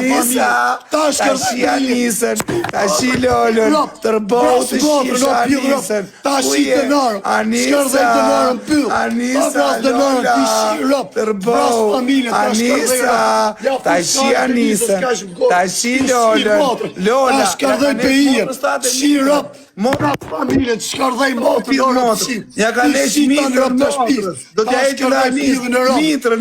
Nisa, tashi Anisën, tashi Lolën, tërbot të shifsha Anisën. Tashi dënarë, shkërdhej dënarën pyll. Anisa, Lola, tërbot, Anisa, tashi Anisën, tashi Lolën, Lola, shkërdhej pëjën, shirëp, morat familjen, shkërdhej motën, ja ka lesh mitrën motrës, do t'ja e t'ja Anisën,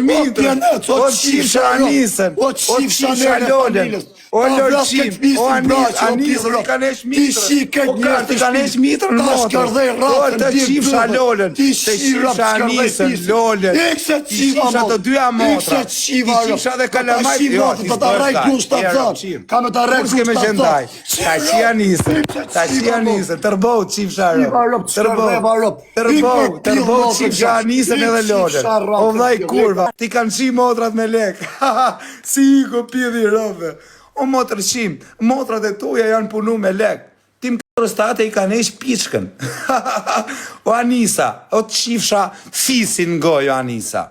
mitrën, o shifsha Anisën, o shifsha Lolën, o Lolqim, o Anisën, ka lesh mitrën, o kartë ka lesh mitrën motrës, o të shifsha Lolën, të shifsha Anisën, Lolën, të shifsha të dyja motra, të shifsha dhe kalamajt, jo, të të rrej gusht të thënë, ka me të rrej gusht të thënë, tashi Anisën, tërbot qifsha rëp, tërbot qifsha Anisën edhe Lolën, o vllai kurva, ti kanë qi motrat me lek, si i ko pjedhi rëve, o motër qim, motrat e tuja janë punu me lek, tim kërëstate i kanë esh pichkën, o Anisa, o të qifsha fisin gojo Anisa,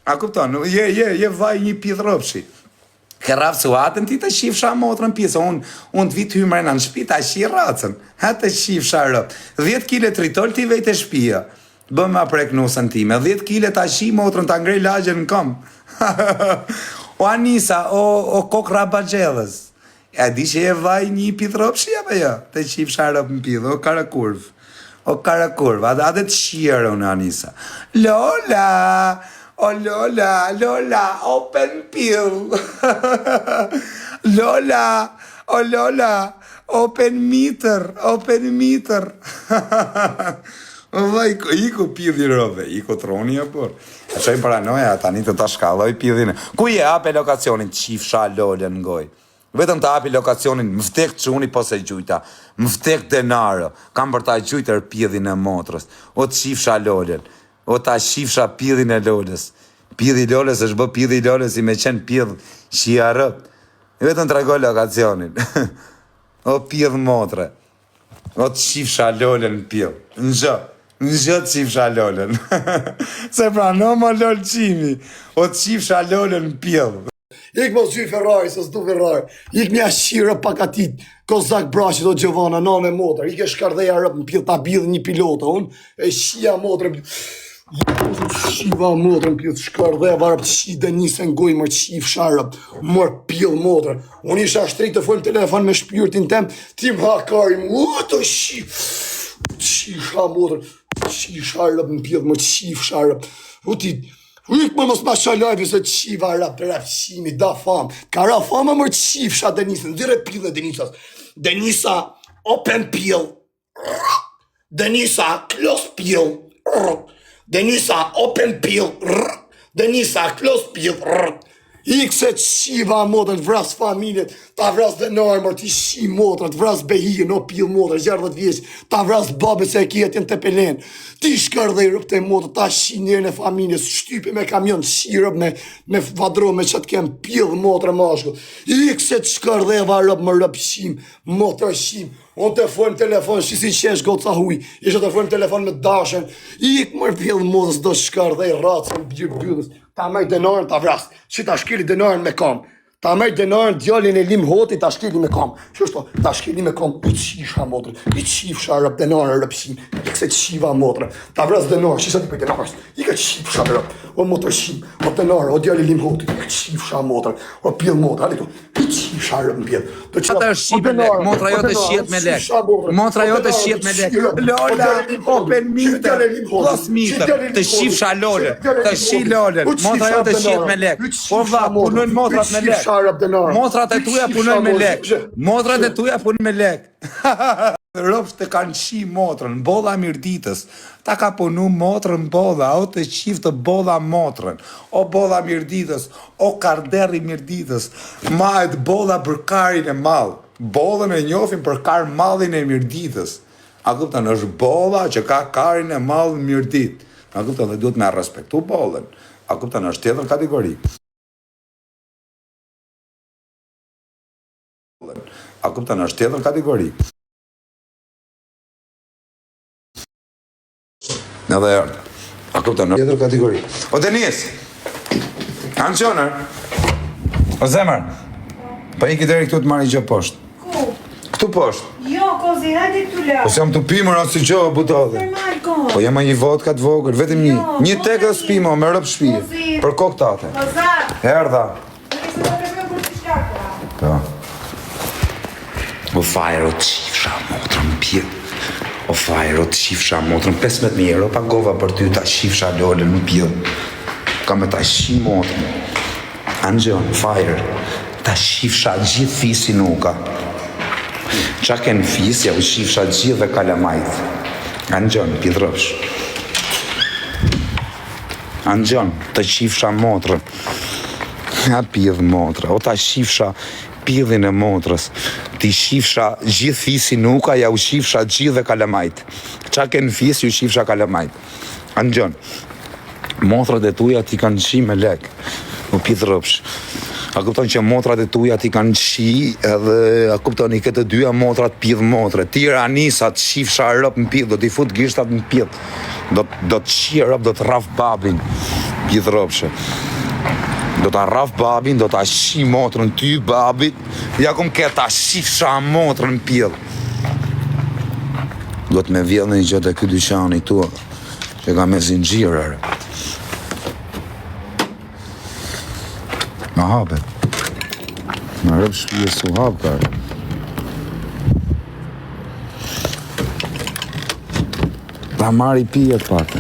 a kupton, je vaj një pjedhrëpshi, Kërraf su atën ti të shifsha motrën pjesë, unë të vitë hymrena në shpi, ta shi racën, të shifsha rëp, 10 kile tritol ti vejt e shpia, bëm ma prek nusën time, 10 kile ta shi motrën ta ngrej lagjen në kom, o Anisa, o kok rabagjellës, e di që e vaj një pithrop shia për jo, të shifsha rëp në pidhë, o karakurv, atë të shirë unë Anisa, Lola, o Lola, open pill. Lola, open meter. Vaj, iko pjedhi rove, iko troni e por. E qoj paranoja, tani të ta shkalloj pjedhine. Ku je ape lokacionin qifsha Lolën ngoj? Vetëm të api lokacionin, më vtek quni po se gjujta, më vtek denarë, kam për ta gjujtër pjedhin e motrës, o të qifsha Lolën. O ta shifsha pjedhin e Lolës. Pjedhi Lolës është bë pjedhi Lolës i me qenë pjedh shia rëp. Vetëm të regoj lokacionin. O pjedh motre. O të shifsha Lolën pjedh. Në gjë të shifsha Lolën. Se pra në më Lolqimi. O të shifsha Lolën pjedh. Ik mos gjy Ferrari, se s'du Ferrari. Ik një ashqirë pakatit, kozak brashit o Gjovana, nane motër. Ik e shkardheja rëp në pjedh, ta bidhë një pilota, unë e shia motër. Shiva motërën pjellë, shkardheja varëp të shi Denisën goj mërë qif sharëp, mërë pjellë motërën. Unë isha shtrik të folë telefon me shpyrtin tem, tim hakarim, të shifsha motërën, sharëp në pjellë, mërë qif sharëp. Rikë më mos ma shalajvi se qiva rap, shimi, da famë. Ka ra fama mërë qifsha Denisën, dire pjellë Denisës. Denisa, open pjellë. Denisa, close pjellë. Denisa, open pill, Denisa, close pill, Ikse të shiva motër, të vras familjet, ta vras denarë mërë, ti shi motër, të vras behijë, no pill motër, 60 vjeqë, ta vras babet se e kjetin të pelen, ti shkërdhej rëp të motër, ta shi njërën e familjes, shtypi me kamion, shi rëp me vadro, me që të kem pill motër mashko, ikse të shkërdhej varëp më rëp shim, motër shim, unë të fojmë telefon, shi si qesh goca huj, ishe të fojmë telefon me dashen, ik mërë pill motës, do shkërdhej ratën, byllës, ta mej denarën ta vras, që ta shkili denarën me kam, ta mej denarën djallin e lim hoti, ta shkili me kam, qështo, ta shkili me kam, i qisha motrë, i qifsha rëp denarën rëpshim, i këse qiva motrë, ta vras denarën, qisa ti për denarës, i ka qifsha rëp, o motrë shim, o denarën, o djallin lim hoti, i ka qifsha motrë, o pjell motrë, alitu, i qifsha rëp në pjell. Ata është shqip me lek, motra jo të shqip me lek, motra jo të shqip me lek, Lola, open meter, plus meter, të shqifsha Lolën, të shi Lolën, motra jo të shqip me lek, po va, punojnë motrat me lek, motrat e tuja punojnë me lek, motrat e tuja punojnë me lek. Rëpsh të kanë qi motrën, bodha mirditës, ta ka punu motrën bodha, o të qif të bodha motrën, o bodha mirditës, o karderi mirditës, ma e të bodha për karin e malë, bodhën e njofin për karë malin e mirditës, a kuptan është bodha që ka karin e malë mirdit, a kuptan dhe duhet me respektu bodhën, a kuptan është tjetër kategori. A kuptan është tjetër kategori. Në dhe jërë, a kuptan është tjetër kategori. O Denis, kanë qënër? O zemër, Pa iki deri këtu të marrë gjë poshtë. Ku? Këtu poshtë. Jo, kozi, hajde këtu la. Po se jam të pimër asë që butodhe. Normal, kozi. Po jema një vodka të vogël, vetëm një. Jo, Një tek dhe s'pimo, me rëpë shpije. Kozi. Për koktate. Kozar. Erdha. Nëse do të bëjmë kur të shkakta. Po. O fajro të shifsha motrën pjetë. O fajro të shifsha motrën 15.000 euro pagova për ty ta shifsha lolën në pjetë. Ka me ta shi motrën. Angjon, fajrë, ta shifsha gjithë fisi nuka. Qa kënë fis, ja u shifsha gjithë dhe kalamajt. Angjon, pidrëpsh. Angjon, të shifsha motrën. Ja pidhë motrë, o ta shifsha pidhin e motrës. Ti shifsha gjithë fisi nuka, ja u shifsha gjithë dhe kalamajt. Qa kënë fis, ju shifsha kalamajt. Angjon, motrët e tuja ti kanë shi me lek. U pidrëpsh. A kupton që motrat e tuja ti kanë shi edhe a kupton i këtë dyja motrat pidh motre. Tira anisat shifsha rëp në pidh, do t'i fut gishtat në pidh. Do të shi rëp, do të raf babin. Pidrëpshe. Do t'a raf babin, do t'a shi motrën ty babit. Ja kum ke t'a shifsha motrën në pidh. Do të me vjedh në një gjët e këtë dyshani tu, që ka me zingjirër. Ma hape. Ma rëpë shpije su hapë kërë. Ta marri pijet pate.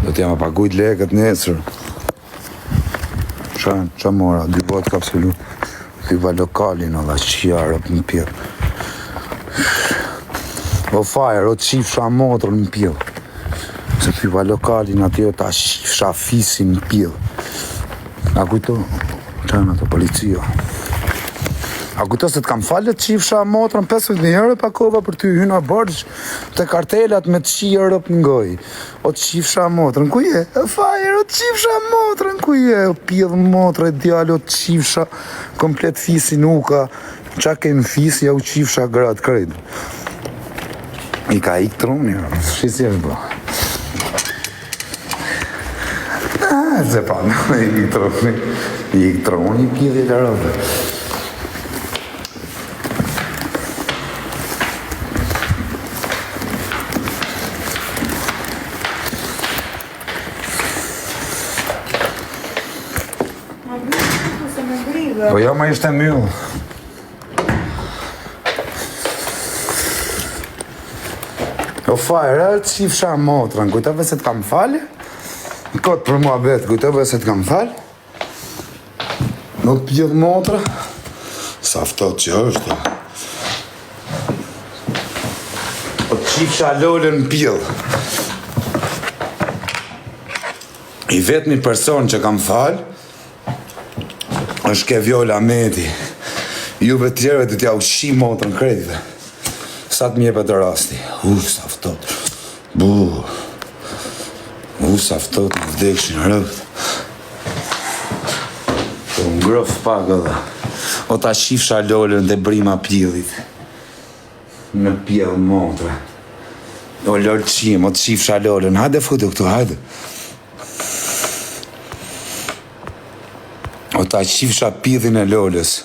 Do t'jama pagujt lekët nesër. Qa mora, 2 botë kapsulu. Hyva lokalin edhe qjarëp në pjellë. O fajrë, o të shifsha motrën në pjellë. Se hyva lokalin atje o ta shifsha fisin në pjellë. A kujto, qënë ato policia. A kujto se t'kam falë të shifsha motrën 15.000 euro pakova për ty hyna bërgjë të kartelat me të qjarëp në gojë. O të shifsha motrën, ku je? O fajrë, o të shifsha motrën, ku je? O pjedhë motrë e djallë, o të shifsha komplet fisi nuka. Qa kemë fisi, ja u qifsha gratë krejtë. I ka ik troni, shqisi e bro. Se pa, i ik troni, pjedhë e karate. Po jo, ma ishte mjullë. O fajrë, të shifsha motrën, kujtove se t'kam falë? Në kotë për mua betë, kujtove se t'kam falë? Nuk pjedhë motrë? Sa fëtot që është. O të shifsha lollën pjedhë. I vetëmi person që kam falë, është ke Vjolla Meti. Juve tjerëve të t'ja ushi motrën kredive. Sa të mjepet të rasti. Sa fëtot. Sa fëtot në vdekshin rëvët. Po ngrof pak edhe. O ta shifsha lollën dhe brima pjillit. Në pjellë motre. O lollë qim, o të shifsha lollën. Hajde futu këtu, hajde. O ta qifsha pidhin e lollës.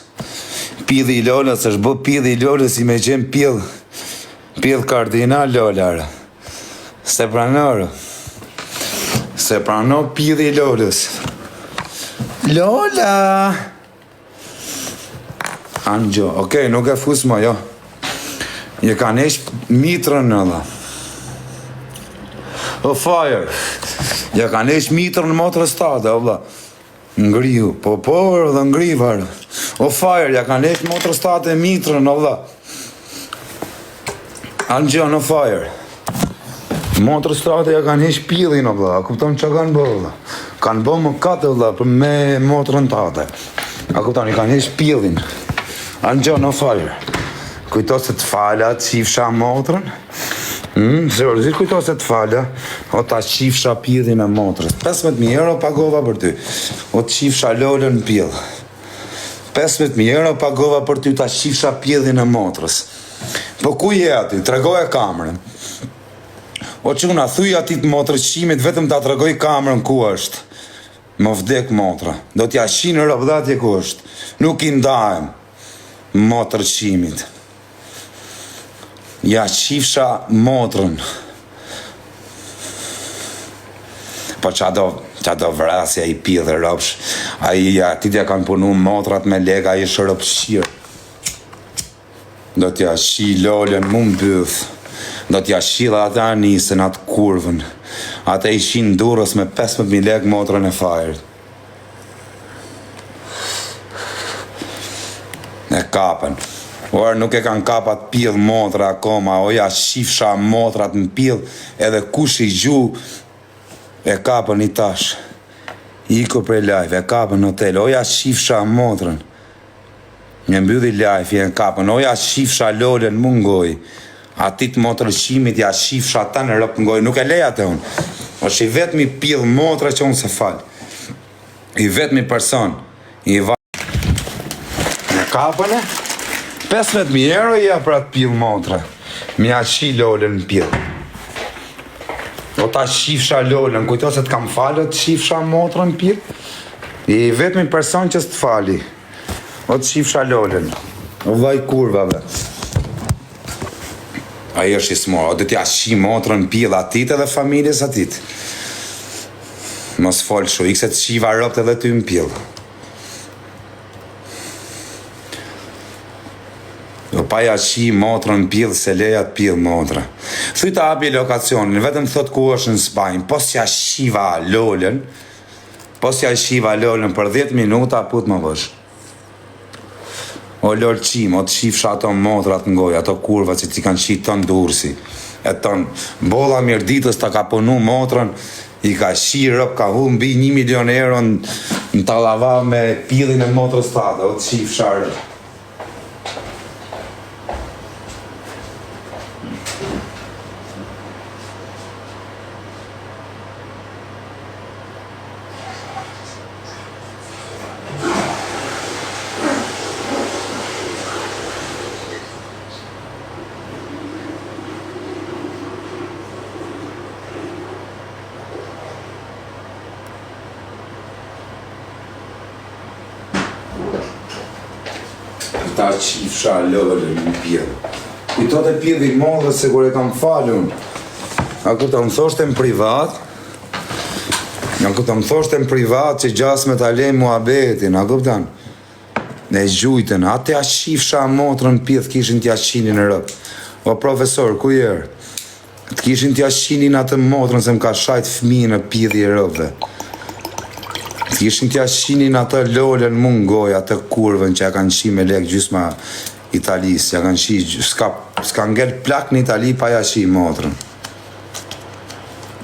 Pidhi i lollës është bë pidhi i lollës i me gjem pidh kardinal lollarë. Se pranorë. Se prano pidhi i lollës. Lolla! Angjo, okej, nuk e fus më, jo. Je ka nesh mitrën në dha. O fire. Je ka nesh mitrën në motrës tate, o vla. Ngriu, po dhe ngrivar. O fajrë, ja ka nesh motrës tate mitrën, o dha. Angjon, o fajrë. Motrës tate ja ka nesh pidhin, o dha. A kupton që kanë bërë, o dha. Kanë bërë më kate, o dha, për me motrën tate. A kupton, i ka nesh pidhin. Angjon, o fajrë. Kujto se të falja, të qifsha motrën. Zërëzit kujto se të falja, o ta qifsha pidhin e motrës. 15.000 euro pagova për ty, o të qifsha lollën në pidhë. 15.000 euro pagova për ty ta qifsha pidhin e motrës. Po ku je ati? Tregoja kamerën. O quna, thuj ati të motrëqimit, vetëm ta tregoj kamerën ku është. Më vdek motra. Do t'ja shinë rëvdatje ku është. Nuk i ndajem motrëqimit. Ja qifsha motrën. Po qa do vrasja i pi dhe rëpsh. Ti t'ja kanë punu motrat me lega, i shërëpshirë. Do t'ja shi lollën mu mbyth. Do t'ja shi dhe ata anisën, atë kurvën. Ata i shi në durës me 15.000 lekë motrën e fajrët. E kapën. Orë nuk e kanë kapat pidh motra akoma, oja shifsha motrat në pidh, edhe kush i gju, e kapën i tash. Iko prej live, e kapën në hotel, oja shifsha motrën. Një mbydhi live, e kapën, oja shifsha lollën mungoj. Atit motrëshimit ja shifsha ta në rëpë ngoj, nuk e leja të unë. është i vetëmi pidh motra që unë se falë. I vetëmi person, i në kapën e, 15.000 euro ja për atë pidh motra. Mja qi lollën në pidh. O ta shifsha lollën, kujto se të kam falë të shifsha motra në pidh. I vetëmi person që s'të fali. O të shifsha lollën. O vaj kurvave. Ajo është i smorë, o dhe t'ja shi motrën pidh atit edhe familjes atit. Mos folë shu, ikse të shiva rëpt edhe ty në pidh. O pa ja shi motrën pidh, se leja të pidh motra. Thuj të hapi lokacionin, vetëm thot ku është në Spajnë, po s'ja shiva lollën, për 10 minuta, put më vësh. O lorqim, o të shifsha ato motrat ngoj, ato kurva që ti kanë qitë ton dursi. E ton, bolla mirë ditës ta ka punu motrën, i ka shirë, ka hu mbi 1 milion euro në talava me pidhin e motrës tate, o të shifsha rëp. Ta qifsha lollën në pjedhë. Kujtot e pjedhë i modhe se kur e kam falun. A ku të më thoshte në privat, që gjas me talej muabetin, a kuptan? Ne gjujten, atë ja qifsha motrën pjedhë, kishin t'ja qinin në rëpë. O profesor, ku jerë? Të kishin t'ja qinin atë motrën se më ka shajt fmi në pjedhë i rëpëve. Kishin t'ja shinin atë lollën mungoj, atë kurvën që ja kanë shi me lek gjysma Italis, ja kanë shi, s'ka ngell plak në Itali pa ja shi motrën.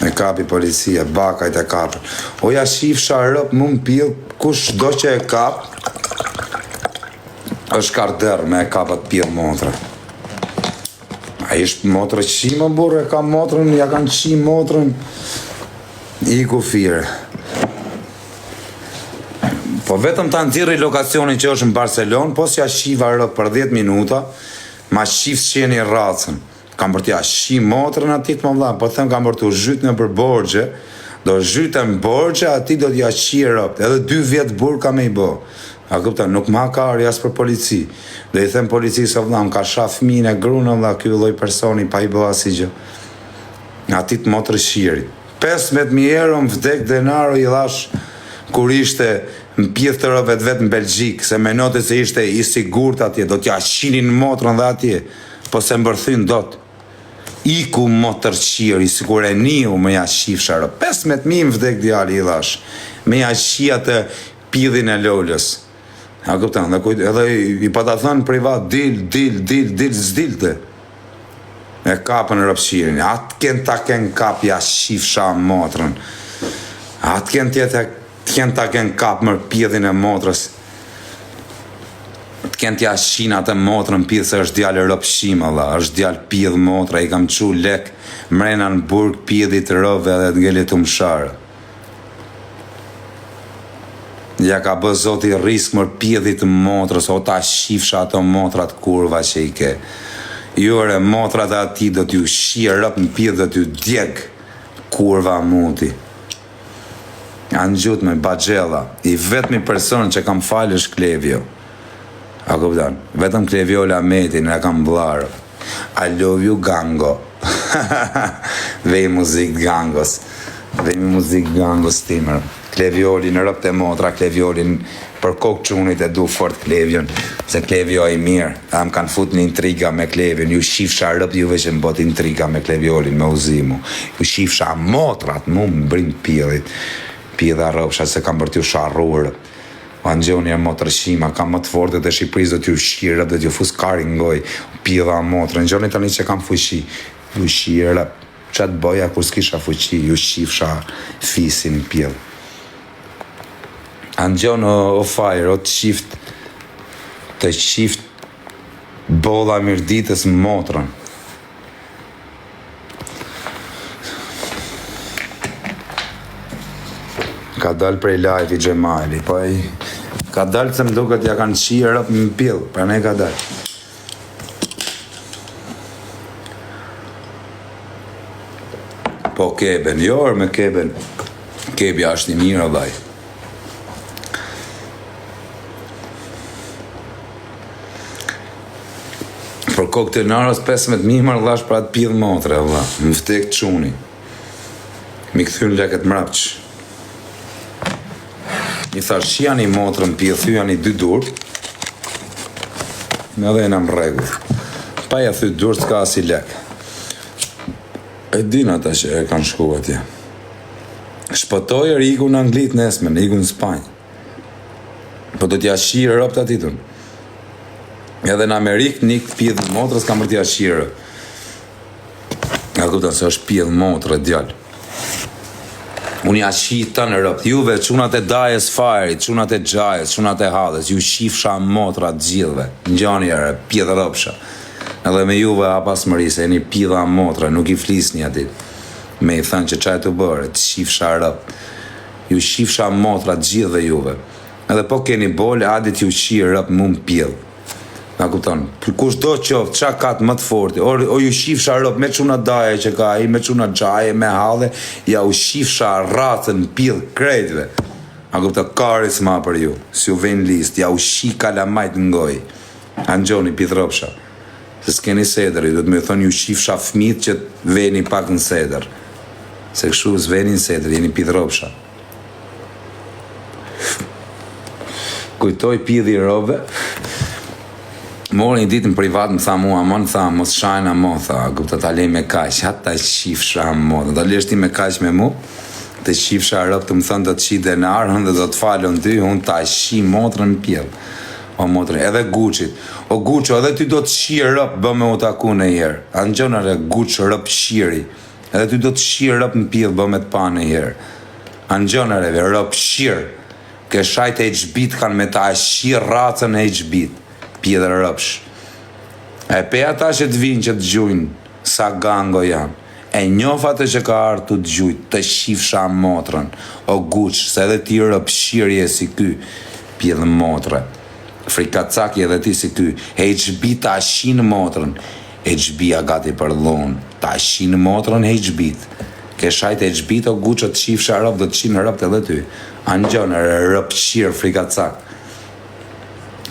E kapi policia, bakajt e kapën. O ja shifsha rëp mu m'pil, kush do që e kap, është karder me e kapat pil motrë. A ishtë motrë qi më burë, e ka motrën, ja kanë qi motrën, i ku fire. Po vetëm ta nxirri lokacionin që është në Barcelonë, po s'ja shiva rëp për 10 minuta, ma shif s'qeni racën. Kam për t'ja shi motrën atit më vla, po them kam për t'u zhyt në për borgje, do zhytën borgje, atit do t'ja shi rëp, edhe 2 vjetë burë ka me i bo. A këpëta, nuk ma ka arë jasë për polici. Do i them polici se vla, më ka shaf fëmijën e grunë vla, kjo lloj personi pa i bo asi gjë. Atit motrë shiri. 15.000 euro më vdek denaro i dhash, kur ishte në pjedhë të rëvet vetë në Belgjikë, se menote se ishte i sigurt atje, do t'ja shinin motrën dhe atje, po se mbërthyn dot. Iku motër qiri, si kur e niu me ja shifsha rëp. 15.000 më vdek djali i dhash, me ja shia të pidhin e lollës. A këptan, edhe i pata thënë privat, dil, zdilte. E kapën rëpshirin, atë kënë ta kënë kap ja shifsha motrën. Atë kënë tjetë t'ken ta kënë kap mërë pjedhin e motrës. T'ken t'ja shina të motrën pjedhë se është djallë rëpshima, është djallë pjedhë motra, i kam qu lek mrena në burg pjedhit rëve dhe t'ngellit të msharë. Ja ka bë zoti risk mërë pjedhit motrës, o ta shifsha ato motrat kurva që i ke. Jore, motrat e ati do t'ju shirë rëp në pjedh do t'ju djeg. Kurva muti. Janë gjutë me Baxhella. I vetëmi person që kam falë është Klevjo. A kupton? Vetëm Klevjo Lametin e kam blarë. I love you Gango. Vej muzik Gangos. Vej muzik Gangos timër. Klevjoli në rëp të motra, Klevjolin për kokë qunit e du fort Klevjon, se Klevjo e mirë, a më kanë fut një intriga me Klevjon, ju shifsha rëp juve që më bot intriga me Klevjolin, me uzimu, ju shifsha motrat, mu më brim pjedhit, pjedha rëpsha se kam për t'ju sharrurë, o angjoni e motërshima, kam më të fortet e Shqipëris do t'ju shirë, do t'ju fus kari ngoj, pjedha motrë, në gjoni tani që kam fuqi, ju shirë, qatë boja kur s'kisha fuqi, ju shifsha fisin pjedhë. Angjon o fire, o të qift bolla mirditës më motrën. Ka dal prej live i Gjemali, po i ka dal se më duket ja kanë qirë rëp më pjell, pra ne ka dal. Po keben, jo me keben, kebja është i mirë o dhaj. Për kokë të narës 15.000 marrë dhash për atë pjedhë motre, vëlla. Më vtek quni. Mi këthyn leket mrapq. Mi thash, që janë i motrën pjedhë, thy janë i 2 dur. Me dhe jena më regu. Pa ja thy dur, s'ka as i lek. E din ata që e kanë shku atje. Shpëtojër iku në Anglit nesmen, iku në Spanjë. Po do t'ja shirë rëpt atitun. Edhe në Amerikë një pjedhë motrës kam për t'ja shirë. A kupton se është pjedhë motrë, djallë. Unë ja shita në rëpt. Juve, qunat e dajes farit, qunat e gjajës, qunat e hadhes, ju shifsha motrat gjithve. Në gjani ere, pjedhë rëpsha. Edhe me juve a pas mëri, se e një pjedha motra, nuk i flisni atit. Me i thënë që qaj të bërë, të shifsha rëpt. Ju shifsha motrat gjithve juve. Edhe po keni bolë, adit ju shirë rëpt mu më pjedhë. Na kupton, kush do qoftë, qa katë më të forti, o ju shifsha rëp me quna daje që ka i, me quna gjaje, me hadhe, ja u shifsha ratën pjedhë krejtve. Na kupton, karis ma për ju, si u ven list, ja u shi kalamajt ngoj. Angjoni pjedhropsha. Se s'keni seder, do të me thonë ju shifsha fmit që veni pak në seder. Se kështu s'veni në seder, jeni pjedhropsha. Kujtoj pjedhi robe. Morë një ditë në privat më tha mua, më tha, mos shajna mo, tha, kupta ta lej me kaq, ha ta shifsha mo, ta lesh ti me kaq me mu, të shifsha rëp të më thënë do të shi denar, dhe do të falon ty, unë ta shi motrën në pjellë. O motrën, edhe Guçit, o Guço, edhe ty do të shi rëp, bë me u taku në herë, anë gjonare Guço rëp shiri, edhe ty do të shi rëp në pjellë, bë me të pa në herë, anë gjonare rëp shirë, ke shajt e HB-t kanë me ta shi racën e HB-t. Pjedhë rëpsh. E pe ata që të vinë që të gjujnë sa gango janë. E njof atë që ka arë të gjujtë, të shifsha motrën. O Guç, se edhe ti rëpshirje si ky, pjedhë motre. Frikacaki edhe ti si ky, HB ta shinë motrën. HB a gati për dhonë, ta shinë motrën HB-t. Ke shajt HB-t o Guç të shifsha rëp, do të shinë rëpt edhe ty. Anë gjonë rëpshirë frikacak.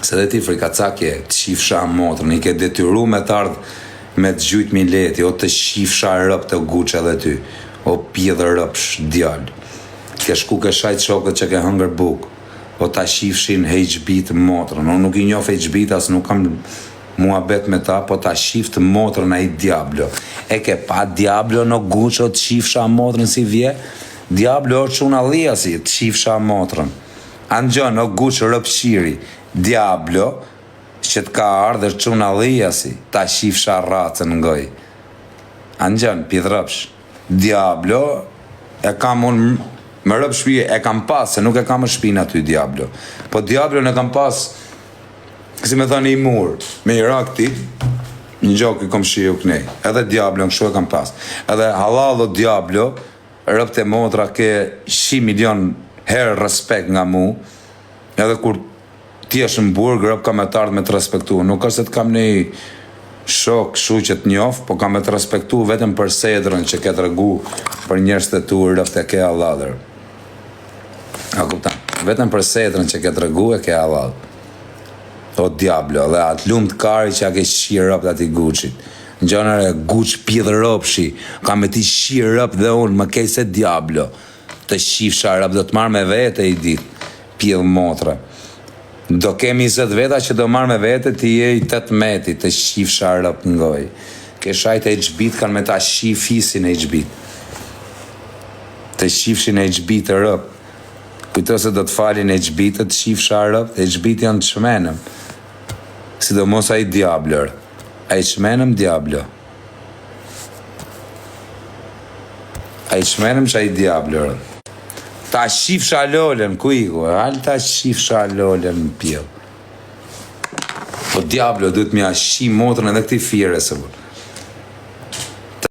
Se dhe ti frikacakje të shifsha motrën, i ke detyru me të ardhë me të gjujt mileti, o të shifsha rëp të Guç edhe ty, o pjedhë rëpsh djallë. Ke shku ke shajt shokët që ke hëngër buk, o ta shifshin HB-t motrën, o nuk i njof HB-t, as nuk kam muabet me ta, po ta shift motrën a i Diablo. E ke pa Diablo në Guç o të shifsha motrën si vje, Diablo është unë alia si të shifsha motrën. Angjon o Guç rëpshiri, Diablo, që të ka ardhër quna dhijasi, ta shifsha racën ngoj. Angjon, pjedhrëpsh. Diablo, e kam unë, me rëp shpije, e kam pas, se nuk e kam shpina ty Diablo. Po Diablo në kam pas, kësi me thani i murë, me i rakti, një gjokë i kom shiju kënej. Edhe Diablo, në kështu e kam pas. Edhe halalo Diablo, rëp të motra ke 100 milion herë respekt nga mu, edhe kur ti është në burg, rëp kam e të ardhë me të respektu. Nuk është se të kam shok, shu që të njof, po kam me të respektu vetëm për sedrën që ke të regu për njerës të tu rëft e ke alladër. A kuptan, vetëm për sedrën që ke të regu e ke alladër. O diablo, dhe atë lumë të kari që a ke shirë rëpt ati Gucci-t. Në gjonare Gucci pidhë rëpshi, ka me ti shirë rëpt dhe unë, më kej se diablo. Të shifësha rëpt, do të marrë me vete i ditë, pidhë motra. Do kemi 20 veta që do marrë me vete, ti je i 18, të shifësha rëpt ngoj. Ke shajt e HB-t kanë me ta shifisin e HB-t. Të shifshin e HB-t të rëpt. Kujto se do të falin HB-t të shifësha rëpt, HB-t janë të shmenëm. Sidomos a i diablër. A i shmenëm diablo. A i shmenëm që a i diablër. Ta shifësha lolen, ku i ku? Al ta shifësha lolen në pjellë. Po diablo, duhet mja shi motrën edhe këti fire se bërë.